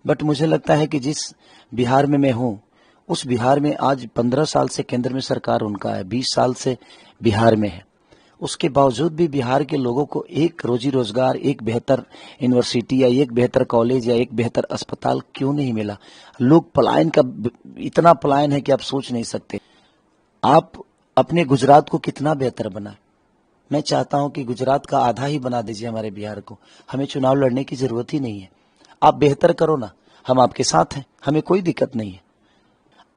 But मुझे लगता है कि जिस बिहार में मैं हूँ, उस बिहार में आज 15 साल से केंद्र में सरकार उनका है, 20 साल से बिहार में है। उसके बावजूद भी बिहार के लोगों को एक रोजी रोजगार, एक बेहतर यूनिवर्सिटी या एक बेहतर कॉलेज या एक बेहतर अस्पताल क्यों नहीं मिला? लोग पलायन का इतना पलायन है कि आप सोच नहीं सकते। आप अपने गुजरात को कितना बेहतर बनाए। मैं चाहता हूं कि गुजरात का आधा ही बना दीजिए हमारे बिहार को। हमें चुनाव लड़ने की जरूरत ही नहीं है। आप बेहतर करो ना, हम आपके साथ हैं, हमें कोई दिक्कत नहीं है।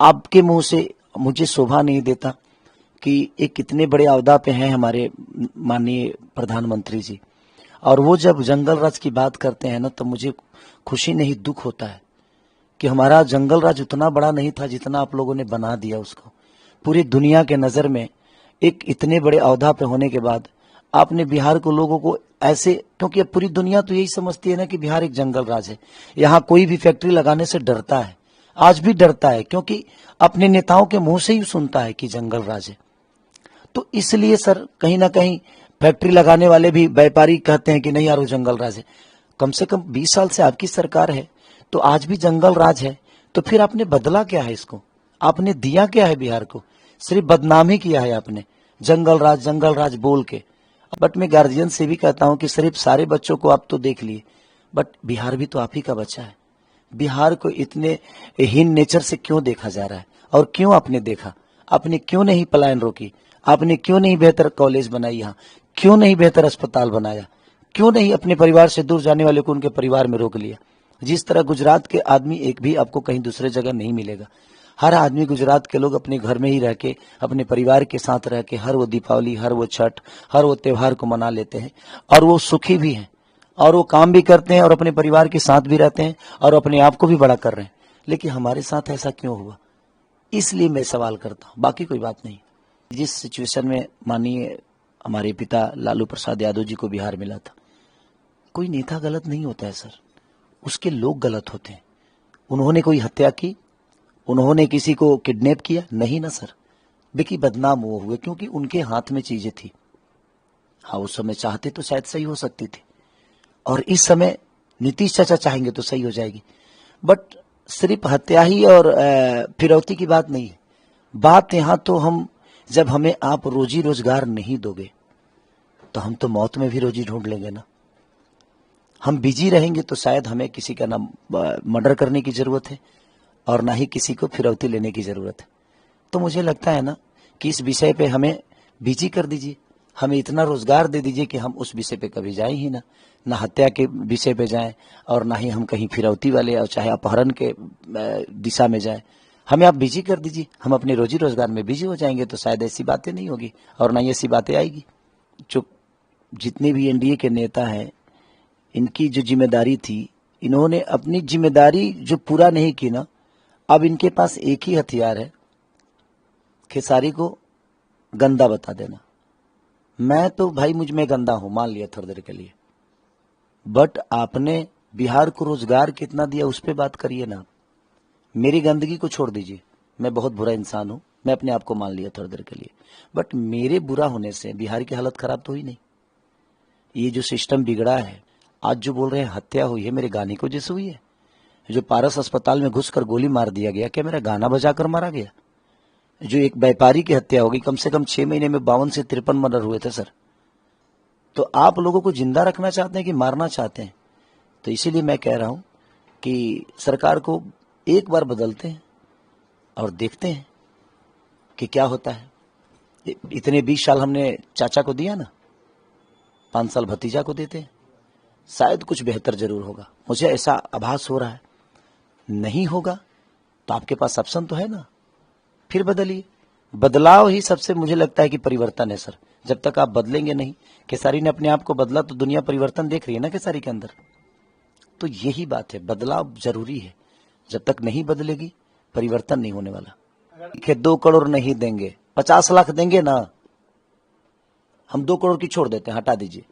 आपके मुंह से मुझे शोभा नहीं देता कि एक कितने बड़े अहदा पे हैं हमारे माननीय प्रधानमंत्री जी, और वो जब जंगल राज की बात करते हैं ना, तो मुझे खुशी नहीं दुख होता है कि हमारा जंगल राज उतना बड़ा नहीं था जितना आप लोगों ने बना दिया उसको। पूरी दुनिया के नजर में एक इतने बड़े अहदा पे होने के बाद आपने बिहार को लोगों को ऐसे, क्योंकि अब पूरी दुनिया तो यही समझती है ना कि बिहार एक जंगल राज है। यहाँ कोई भी फैक्ट्री लगाने से डरता है, आज भी डरता है, क्योंकि अपने नेताओं के मुंह से ही सुनता है कि जंगल राज है। तो इसलिए सर कहीं ना कहीं फैक्ट्री लगाने वाले भी व्यापारी कहते हैं कि नहीं यार वो जंगल राज है। कम से कम 20 साल से आपकी सरकार है, तो आज भी जंगल राज है। तो फिर आपने बदला क्या है इसको? आपने दिया क्या है बिहार को? सिर्फ बदनाम ही किया है आपने, जंगल राज बोल के। बट मैं गार्जियन से भी कहता हूं कि सिर्फ सारे बच्चों को आप तो देख लिए, बट बिहार भी तो आप ही का बच्चा है। बिहार को इतने हीन नेचर से क्यों देखा जा रहा है? और क्यों आपने देखा? आपने क्यों नहीं पलायन रोकी? आपने क्यों नहीं बेहतर कॉलेज बनाई? यहाँ क्यों नहीं बेहतर अस्पताल बनाया? क्यों नहीं अपने परिवार से दूर जाने वाले को उनके परिवार में रोक लिया? जिस तरह गुजरात के आदमी एक भी आपको कहीं दूसरे जगह नहीं मिलेगा। हर आदमी, गुजरात के लोग अपने घर में ही रह के, अपने परिवार के साथ रह के हर वो दीपावली, हर वो छठ, हर वो त्योहार को मना लेते हैं, और वो सुखी भी हैं, और वो काम भी करते हैं, और अपने परिवार के साथ भी रहते हैं, और अपने आप को भी बड़ा कर रहे हैं। लेकिन हमारे साथ ऐसा क्यों हुआ? इसलिए मैं सवाल करता हूँ, बाकी कोई बात नहीं। जिस सिचुएशन में माननीय हमारे पिता लालू प्रसाद यादव जी को बिहार मिला था, कोई नेता गलत नहीं होता है सर, उसके लोग गलत होते हैं। उन्होंने कोई हत्या की, उन्होंने किसी को किडनैप किया? नहीं ना सर। बेकी बदनाम वो हुए क्योंकि उनके हाथ में चीजें थी। हाँ, उस समय चाहते तो शायद सही हो सकती थी, और इस समय नीतीश चाचा चाहेंगे तो सही हो जाएगी। बट सिर्फ हत्या ही और फिरौती की बात नहीं है। बात यहाँ तो हम, जब हमें आप रोजी रोजगार नहीं दोगे तो हम तो मौत में भी रोजी ढूंढ लेंगे ना। हम बिजी रहेंगे तो शायद हमें किसी का ना मर्डर करने की जरूरत है, और ना ही किसी को फिरौती लेने की जरूरत है। तो मुझे लगता है ना कि इस विषय पे हमें बिजी कर दीजिए, हमें इतना रोजगार दे दीजिए कि हम उस विषय पे कभी जाए ही ना हत्या के विषय पे जाएं, और ना ही हम कहीं फिरौती वाले और चाहे अपहरण के दिशा में जाएं। हमें आप बिजी कर दीजिए, हम अपने रोजी रोजगार में बिजी हो जाएंगे, तो शायद ऐसी बातें नहीं होगी, और ना ही ऐसी बातें आएगी। जो जितने भी एनडीए के नेता हैं, इनकी जो जिम्मेदारी थी, इन्होंने अपनी जिम्मेदारी जो पूरा नहीं की ना, अब इनके पास एक ही हथियार है, खेसारी को गंदा बता देना। मैं तो भाई मुझ में गंदा हूं, मान लिया थोड़ी देर के लिए, बट आपने बिहार को रोजगार कितना दिया उस पर बात करिए ना। मेरी गंदगी को छोड़ दीजिए, मैं बहुत बुरा इंसान हूं, मैं अपने आप को मान लिया थोड़ी देर के लिए, बट मेरे बुरा होने से बिहार की हालत खराब तो हुई नहीं। ये जो सिस्टम बिगड़ा है, आज जो बोल रहे हैं हत्या हुई है, मेरे गाने को जैसे हुई है। जो पारस अस्पताल में घुसकर गोली मार दिया गया, क्या मेरा गाना बजाकर मारा गया? जो एक व्यापारी की हत्या हो गई, कम से कम 6 महीने में 52 से 53 मर्डर हुए थे सर। तो आप लोगों को जिंदा रखना चाहते हैं कि मारना चाहते हैं? तो इसीलिए मैं कह रहा हूं कि सरकार को एक बार बदलते हैं और देखते हैं कि क्या होता है। इतने 20 साल हमने चाचा को दिया ना, 5 साल भतीजा को देते हैं, शायद कुछ बेहतर जरूर होगा। मुझे ऐसा आभास हो रहा है। नहीं होगा तो आपके पास ऑप्शन तो है ना, फिर बदलिए। बदलाव ही सबसे मुझे लगता है कि परिवर्तन है सर। जब तक आप बदलेंगे नहीं, केसारी ने अपने आप को बदला तो दुनिया परिवर्तन देख रही है ना केसारी के अंदर। तो यही बात है, बदलाव जरूरी है। जब तक नहीं बदलेगी परिवर्तन नहीं होने वाला। कि 2 करोड़ नहीं देंगे, 50 लाख देंगे ना। हम 2 करोड़ की छोड़ देते हैं, हटा दीजिए।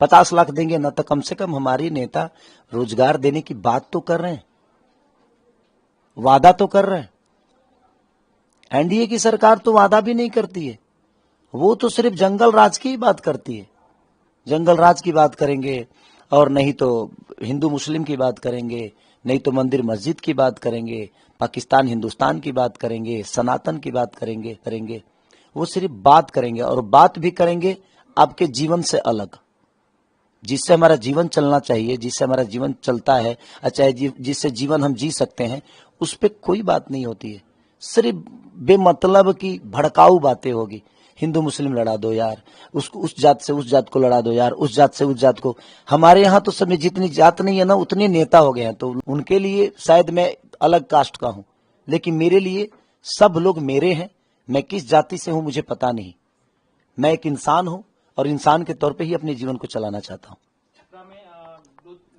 50 लाख देंगे ना, तो कम से कम हमारी नेता रोजगार देने की बात तो कर रहे हैं, वादा तो कर रहे हैं। एनडीए की सरकार तो वादा भी नहीं करती है, वो तो सिर्फ जंगल राज की ही बात करती है। जंगल राज की बात करेंगे, और नहीं तो हिंदू मुस्लिम की बात करेंगे, नहीं तो मंदिर मस्जिद की बात करेंगे, पाकिस्तान हिंदुस्तान की बात करेंगे, सनातन की बात करेंगे। वो सिर्फ बात करेंगे, और बात भी करेंगे आपके जीवन से अलग, जिससे हमारा जीवन चलना चाहिए, जिससे हमारा जीवन चलता है, चाहे जिससे जीवन हम जी सकते हैं, उस पर कोई बात नहीं होती है। सिर्फ बेमतलब की भड़काऊ बातें होगी। हिंदू मुस्लिम लड़ा दो यार, उसको उस जात से उस जात को लड़ा दो यार, उस जात से उस जात को। हमारे यहाँ तो सब में जितनी जात नहीं है ना, उतने नेता हो गए हैं। तो उनके लिए शायद मैं अलग कास्ट का हूं, लेकिन मेरे लिए सब लोग मेरे हैं। मैं किस जाति से हूं मुझे पता नहीं, मैं एक इंसान हूं, और इंसान के तौर पे ही अपने जीवन को चलाना चाहता हूं।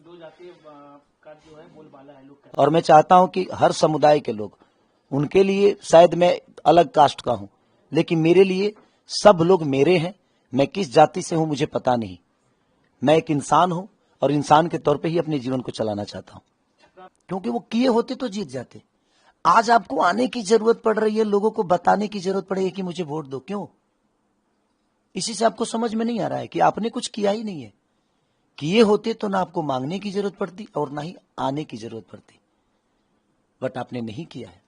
दो जातीय का जो है बोलबाला है लोग, और मैं चाहता हूं कि हर समुदाय के लोग, उनके लिए शायद मैं अलग कास्ट का हूं, लेकिन मेरे लिए सब लोग मेरे हैं। मैं किस जाति से हूं मुझे पता नहीं, मैं एक इंसान हूं, और इंसान के तौर पे ही अपने जीवन को चलाना चाहता हूं। क्योंकि वो किए होते तो जीत जाते। आज आपको आने की जरूरत पड़ रही है, लोगों को बताने की जरूरत पड़ेगी कि मुझे वोट दो। क्यों? इसी से आपको समझ में नहीं आ रहा है कि आपने कुछ किया ही नहीं है। किए होते तो ना आपको मांगने की जरूरत पड़ती, और ना ही आने की जरूरत पड़ती, बट आपने नहीं किया है।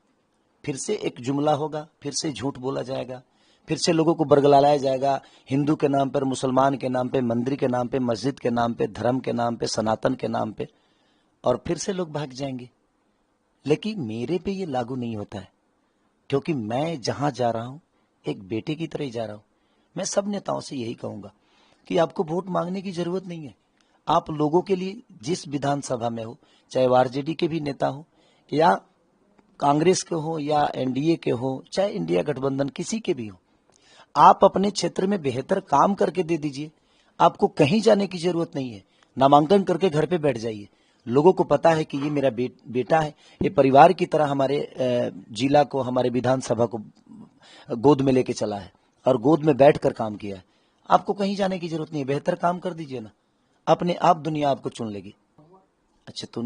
फिर से एक जुमला होगा, फिर से झूठ बोला जाएगा, फिर से लोगों को बरगलाया जाएगा, हिंदू के नाम पर, मुसलमान के नाम पे, मंदिर के नाम पे, मस्जिद के नाम पे, धर्म के नाम पे, सनातन के नाम पे, और फिर से लोग भाग जाएंगे। लेकिन मेरे पे ये लागू नहीं होता है, क्योंकि मैं जहां जा रहा हूं एक बेटे की तरह ही जा रहा हूं। मैं सब नेताओं से यही कहूंगा कि आपको वोट मांगने की जरूरत नहीं है। आप लोगों के लिए जिस विधानसभा में हो, चाहे वो आरजेडी के भी नेता हो, या कांग्रेस के हो, या एनडीए के हो, चाहे इंडिया गठबंधन किसी के भी हो, आप अपने क्षेत्र में बेहतर काम करके दे दीजिए। आपको कहीं जाने की जरूरत नहीं है। नामांकन करके घर पे बैठ जाइए। लोगों को पता है कि ये मेरा बेटा है, ये परिवार की तरह हमारे जिला को, हमारे विधानसभा को गोद में लेके चला है, और गोद में बैठकर काम किया है। आपको कहीं जाने की जरूरत नहीं है, बेहतर काम कर दीजिए ना, अपने आप दुनिया आपको चुन लेगी। अच्छा, तो